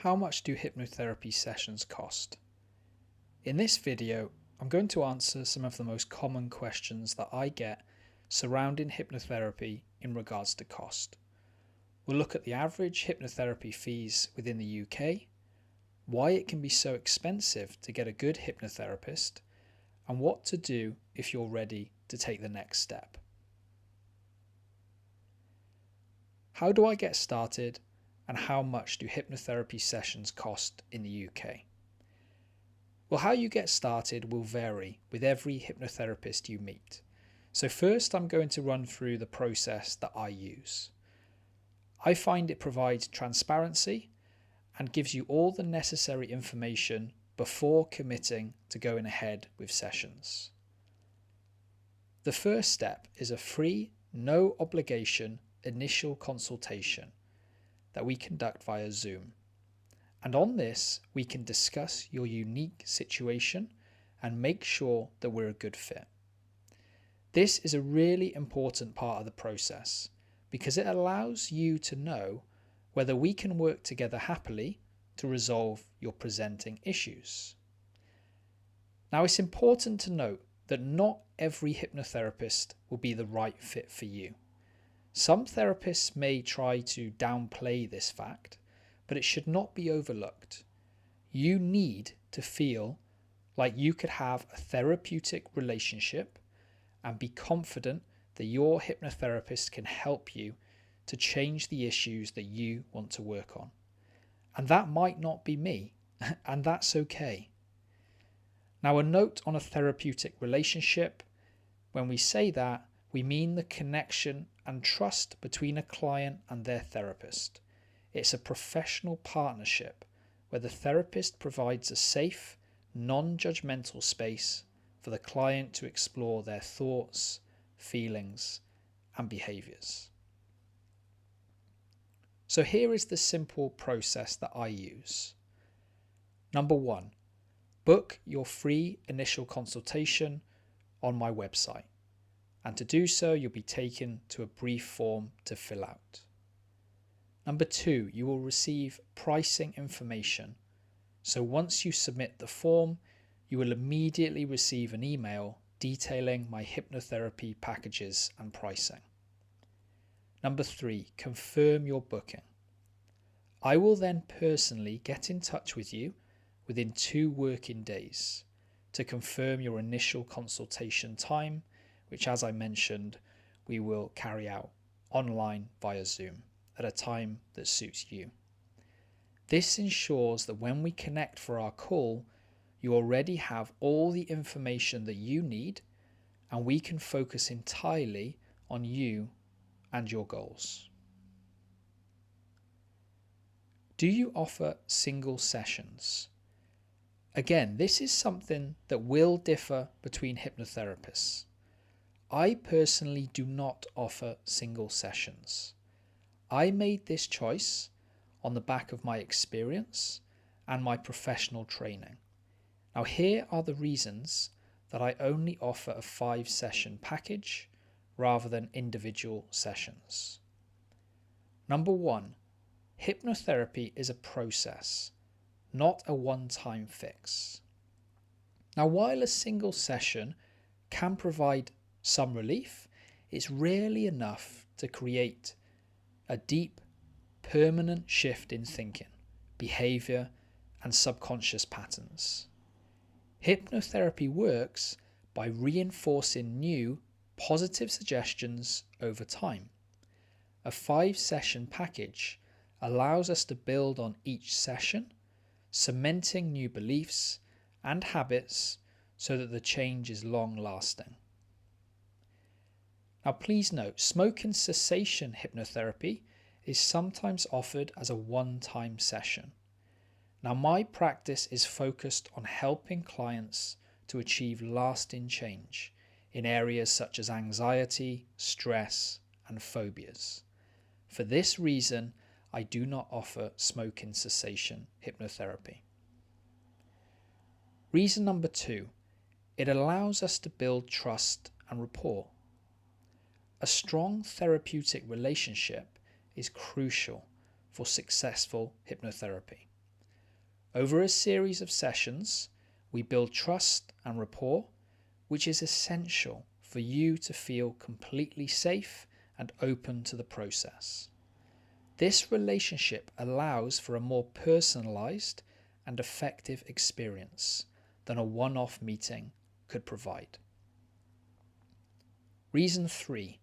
How much do hypnotherapy sessions cost? In this video, I'm going to answer some of the most common questions that I get surrounding hypnotherapy in regards to cost. We'll look at the average hypnotherapy fees within the UK, why it can be so expensive to get a good hypnotherapist, and what to do if you're ready to take the next step. How do I get started, and how much do hypnotherapy sessions cost in the UK? Well, how you get started will vary with every hypnotherapist you meet. So first, I'm going to run through the process that I use. I find it provides transparency and gives you all the necessary information before committing to going ahead with sessions. The first step is a free, no obligation initial consultation that we conduct via Zoom. And on this, we can discuss your unique situation and make sure that we're a good fit. This is a really important part of the process because it allows you to know whether we can work together happily to resolve your presenting issues. Now, it's important to note that not every hypnotherapist will be the right fit for you. Some therapists may try to downplay this fact, but it should not be overlooked. You need to feel like you could have a therapeutic relationship and be confident that your hypnotherapist can help you to change the issues that you want to work on. And that might not be me, and that's okay. Now, a note on a therapeutic relationship: when we say that, we mean the connection and trust between a client and their therapist. It's a professional partnership where the therapist provides a safe, non-judgmental space for the client to explore their thoughts, feelings, and behaviors. So here is the simple process that I use. Number 1, book your free initial consultation on my website. And to do so, you'll be taken to a brief form to fill out. Number 2, you will receive pricing information. So once you submit the form, you will immediately receive an email detailing my hypnotherapy packages and pricing. Number 3, confirm your booking. I will then personally get in touch with you within 2 working days to confirm your initial consultation time, which, as I mentioned, we will carry out online via Zoom at a time that suits you. This ensures that when we connect for our call, you already have all the information that you need, and we can focus entirely on you and your goals. Do you offer single sessions? Again, this is something that will differ between hypnotherapists. I personally do not offer single sessions. I made this choice on the back of my experience and my professional training. Now, here are the reasons that I only offer a 5-session package rather than individual sessions. Number 1, hypnotherapy is a process, not a one-time fix. Now, while a single session can provide some relief, it's rarely enough to create a deep, permanent shift in thinking, behavior, and subconscious patterns. Hypnotherapy works by reinforcing new, positive suggestions over time. A 5-session package allows us to build on each session, cementing new beliefs and habits so that the change is long-lasting. Now, please note, smoking cessation hypnotherapy is sometimes offered as a one-time session. Now, my practice is focused on helping clients to achieve lasting change in areas such as anxiety, stress, and phobias. For this reason, I do not offer smoking cessation hypnotherapy. Reason number 2, it allows us to build trust and rapport. A strong therapeutic relationship is crucial for successful hypnotherapy. Over a series of sessions, we build trust and rapport, which is essential for you to feel completely safe and open to the process. This relationship allows for a more personalized and effective experience than a one-off meeting could provide. Reason 3,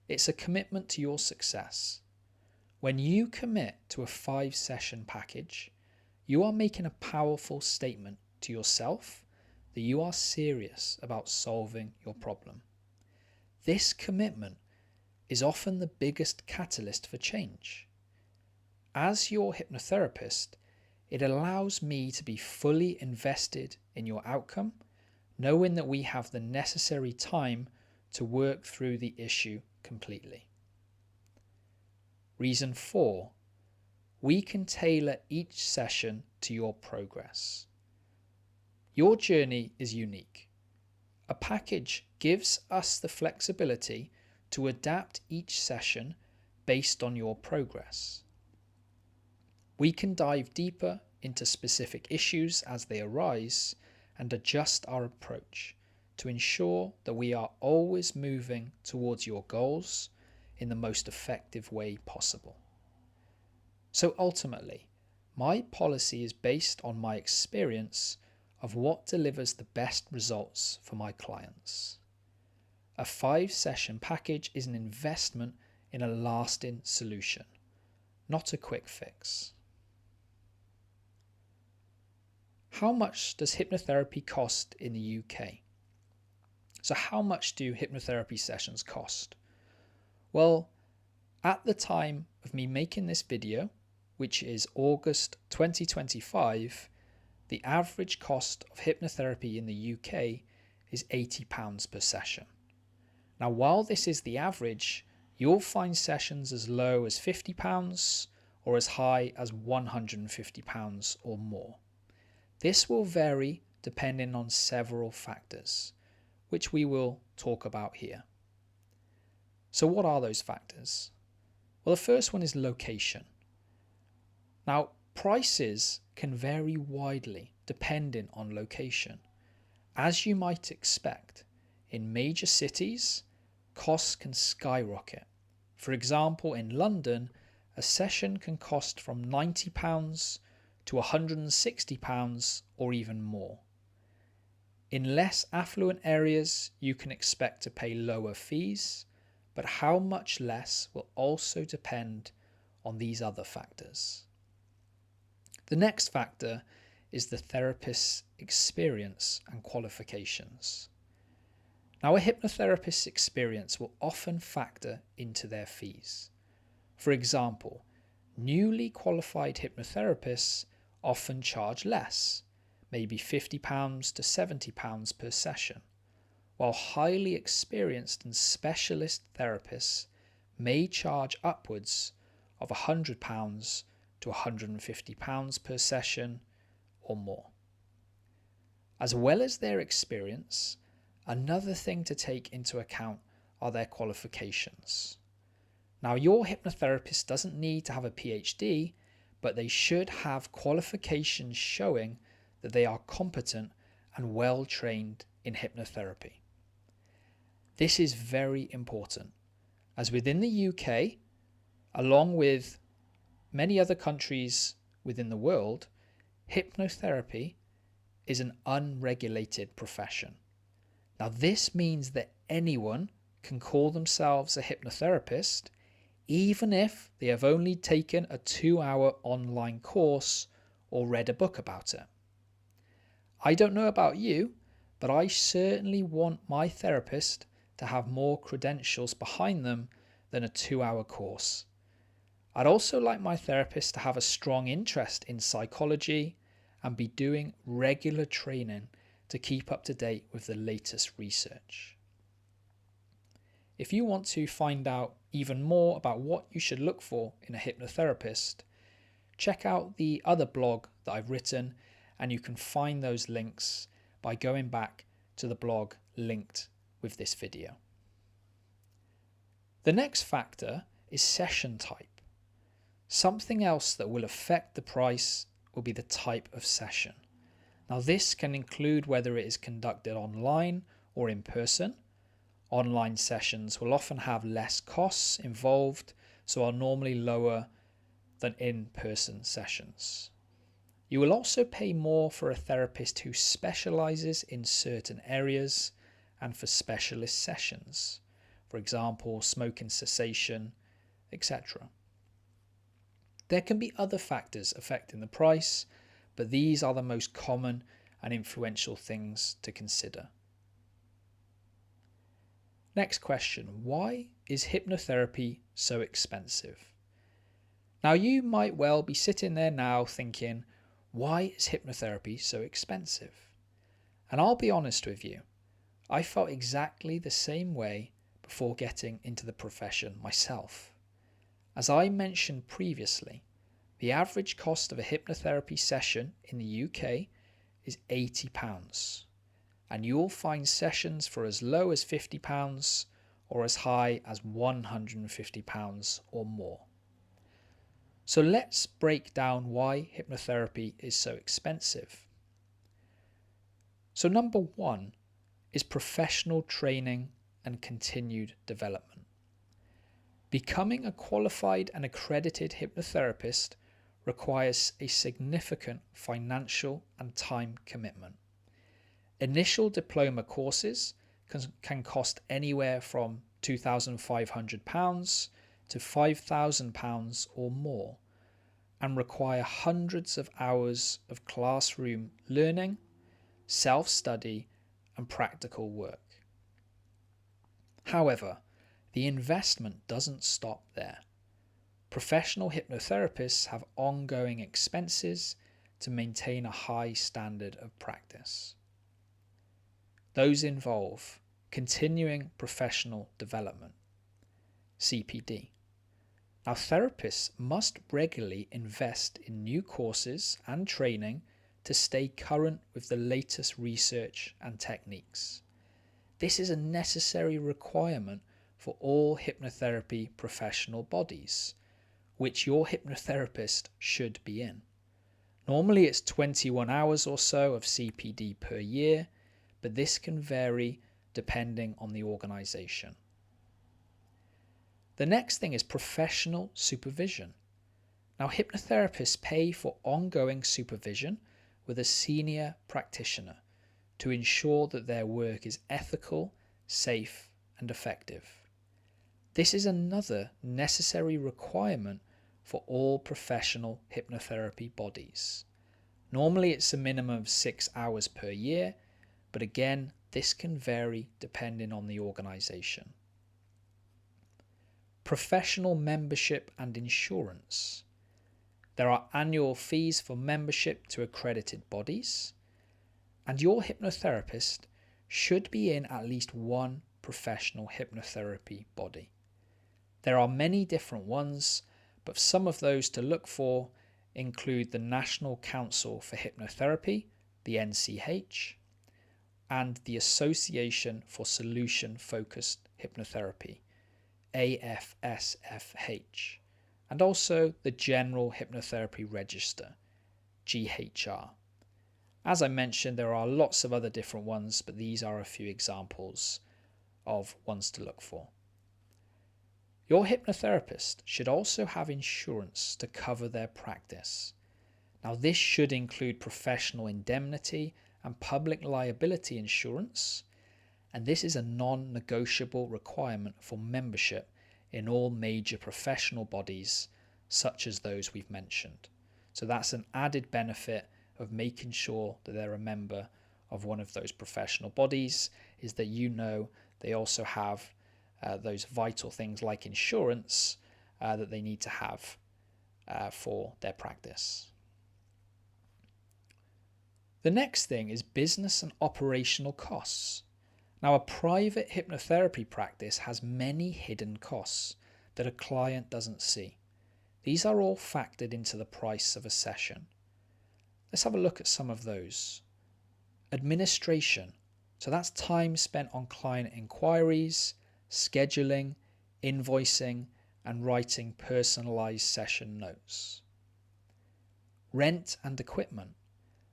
it's a commitment to your success. When you commit to a 5-session package, you are making a powerful statement to yourself that you are serious about solving your problem. This commitment is often the biggest catalyst for change. As your hypnotherapist, it allows me to be fully invested in your outcome, knowing that we have the necessary time to work through the issue completely. Reason 4, we can tailor each session to your progress. Your journey is unique. A package gives us the flexibility to adapt each session based on your progress. We can dive deeper into specific issues as they arise and adjust our approach to ensure that we are always moving towards your goals in the most effective way possible. So ultimately, my policy is based on my experience of what delivers the best results for my clients. A 5-session package is an investment in a lasting solution, not a quick fix. How much does hypnotherapy cost in the UK? So how much do hypnotherapy sessions cost? Well, at the time of me making this video, which is August 2025, the average cost of hypnotherapy in the UK is £80 per session. Now, while this is the average, you'll find sessions as low as £50 or as high as £150 or more. This will vary depending on several factors, which we will talk about here. So what are those factors? Well, the first one is location. Now, prices can vary widely depending on location. As you might expect, in major cities, costs can skyrocket. For example, in London, a session can cost from £90 to £160 or even more. In less affluent areas, you can expect to pay lower fees, but how much less will also depend on these other factors. The next factor is the therapist's experience and qualifications. Now, a hypnotherapist's experience will often factor into their fees. For example, newly qualified hypnotherapists often charge less, maybe £50 to £70 per session, while highly experienced and specialist therapists may charge upwards of £100 to £150 per session or more. As well as their experience, another thing to take into account are their qualifications. Now, your hypnotherapist doesn't need to have a PhD, but they should have qualifications showing that they are competent and well trained in hypnotherapy. This is very important, as within the UK, along with many other countries within the world, hypnotherapy is an unregulated profession. Now, this means that anyone can call themselves a hypnotherapist, even if they have only taken a 2-hour online course or read a book about it. I don't know about you, but I certainly want my therapist to have more credentials behind them than a 2-hour course. I'd also like my therapist to have a strong interest in psychology and be doing regular training to keep up to date with the latest research. If you want to find out even more about what you should look for in a hypnotherapist, check out the other blog that I've written, and you can find those links by going back to the blog linked with this video. The next factor is session type. Something else that will affect the price will be the type of session. Now, this can include whether it is conducted online or in person. Online sessions will often have less costs involved, so are normally lower than in-person sessions. You will also pay more for a therapist who specializes in certain areas and for specialist sessions, for example, smoking cessation, etc. There can be other factors affecting the price, but these are the most common and influential things to consider. Next question, why is hypnotherapy so expensive? Now, you might well be sitting there now thinking, why is hypnotherapy so expensive? And I'll be honest with you, I felt exactly the same way before getting into the profession myself. As I mentioned previously, the average cost of a hypnotherapy session in the UK is £80, and you'll find sessions for as low as £50 or as high as £150 or more. So let's break down why hypnotherapy is so expensive. So number one is professional training and continued development. Becoming a qualified and accredited hypnotherapist requires a significant financial and time commitment. Initial diploma courses can cost anywhere from £2,500 to £5,000 or more, and require hundreds of hours of classroom learning, self-study, and practical work. However, the investment doesn't stop there. Professional hypnotherapists have ongoing expenses to maintain a high standard of practice. Those involve continuing professional development, CPD. Now, therapists must regularly invest in new courses and training to stay current with the latest research and techniques. This is a necessary requirement for all hypnotherapy professional bodies, which your hypnotherapist should be in. Normally it's 21 hours or so of CPD per year, but this can vary depending on the organisation. The next thing is professional supervision. Now, hypnotherapists pay for ongoing supervision with a senior practitioner to ensure that their work is ethical, safe, and effective. This is another necessary requirement for all professional hypnotherapy bodies. Normally it's a minimum of 6 hours per year, but again, this can vary depending on the organisation. Professional membership and insurance. There are annual fees for membership to accredited bodies, and your hypnotherapist should be in at least one professional hypnotherapy body. There are many different ones, but some of those to look for include the National Council for Hypnotherapy, the NCH, and the Association for Solution Focused Hypnotherapy, AFSFH, and also the General Hypnotherapy Register, GHR. As I mentioned, there are lots of other different ones, but these are a few examples of ones to look for. Your hypnotherapist should also have insurance to cover their practice. Now, this should include professional indemnity and public liability insurance, and this is a non-negotiable requirement for membership in all major professional bodies such as those we've mentioned. So that's an added benefit of making sure that they're a member of one of those professional bodies, is that they also have those vital things like insurance that they need to have for their practice. The next thing is business and operational costs. Now, a private hypnotherapy practice has many hidden costs that a client doesn't see. These are all factored into the price of a session. Let's have a look at some of those. Administration. So that's time spent on client inquiries, scheduling, invoicing, and writing personalized session notes. rent and equipment,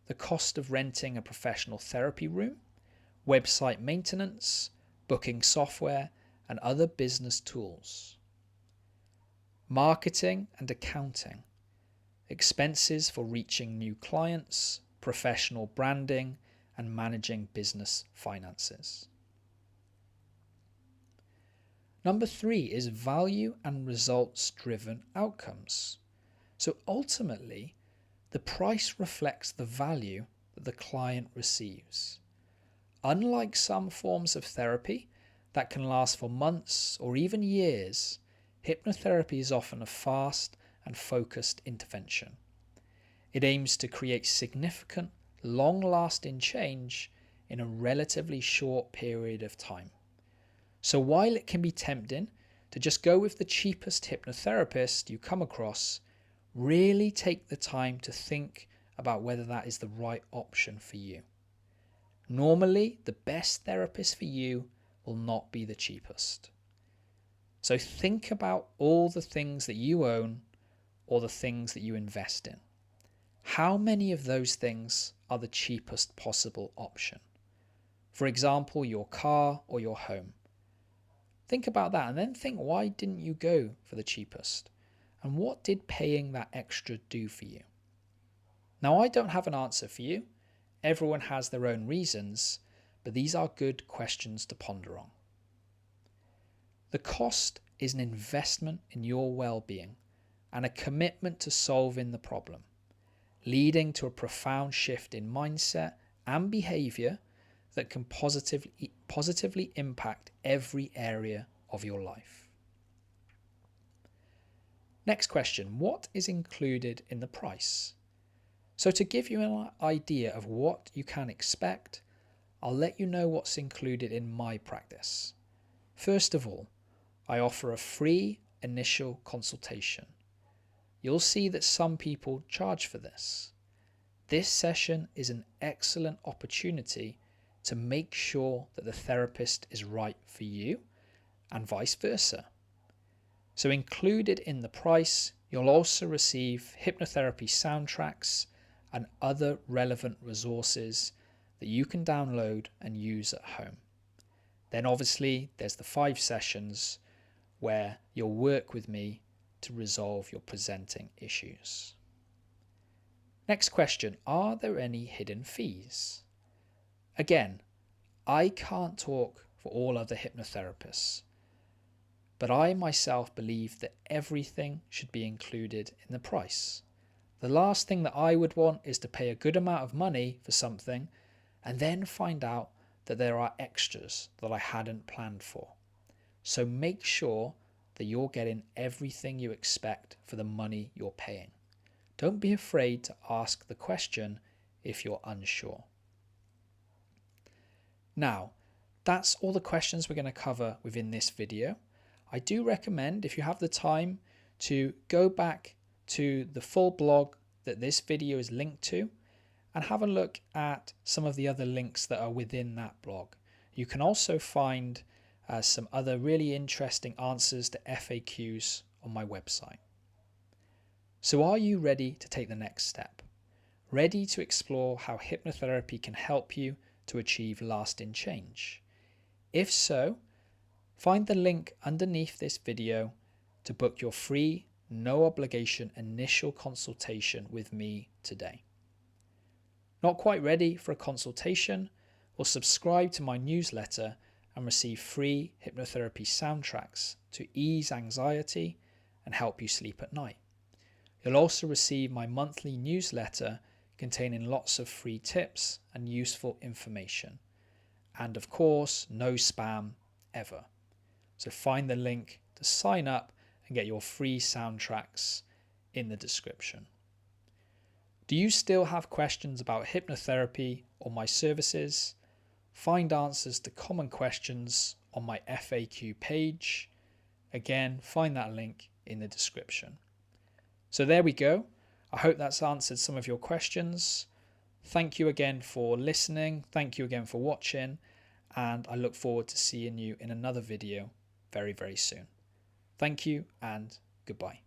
the cost of renting a professional therapy room, website maintenance, booking software, and other business tools. Marketing and accounting, expenses for reaching new clients, professional branding, and managing business finances. Number 3 is value and results-driven outcomes. So ultimately, the price reflects the value that the client receives. Unlike some forms of therapy that can last for months or even years, hypnotherapy is often a fast and focused intervention. It aims to create significant, long-lasting change in a relatively short period of time. So while it can be tempting to just go with the cheapest hypnotherapist you come across, really take the time to think about whether that is the right option for you. Normally, the best therapist for you will not be the cheapest. So think about all the things that you own or the things that you invest in. How many of those things are the cheapest possible option? For example, your car or your home. Think about that and then think, why didn't you go for the cheapest? And what did paying that extra do for you? Now, I don't have an answer for you. Everyone has their own reasons, but these are good questions to ponder on. The cost is an investment in your well-being and a commitment to solving the problem, leading to a profound shift in mindset and behavior that can positively impact every area of your life. Next question, what is included in the price? So to give you an idea of what you can expect, I'll let you know what's included in my practice. First of all, I offer a free initial consultation. You'll see that some people charge for this. This session is an excellent opportunity to make sure that the therapist is right for you and vice versa. So included in the price, you'll also receive hypnotherapy soundtracks and other relevant resources that you can download and use at home. Then obviously there's the 5 sessions where you'll work with me to resolve your presenting issues. Next question, are there any hidden fees? Again, I can't talk for all other hypnotherapists, but I myself believe that everything should be included in the price. The last thing that I would want is to pay a good amount of money for something and then find out that there are extras that I hadn't planned for. So make sure that you're getting everything you expect for the money you're paying. Don't be afraid to ask the question if you're unsure. Now, that's all the questions we're going to cover within this video. I do recommend, if you have the time, to go back to the full blog that this video is linked to and have a look at some of the other links that are within that blog. You can also find some other really interesting answers to FAQs on my website. So are you ready to take the next step? Ready to explore how hypnotherapy can help you to achieve lasting change? If so, find the link underneath this video to book your free, no obligation initial consultation with me today. Not quite ready for a consultation? Well, subscribe to my newsletter and receive free hypnotherapy soundtracks to ease anxiety and help you sleep at night. You'll also receive my monthly newsletter containing lots of free tips and useful information. And of course, no spam ever. So find the link to sign up and get your free soundtracks in the description. Do you still have questions about hypnotherapy or my services? Find answers to common questions on my FAQ page. Again, find that link in the description. So there we go. I hope that's answered some of your questions. Thank you again for listening. Thank you again for watching. And I look forward to seeing you in another video very, very soon. Thank you and goodbye.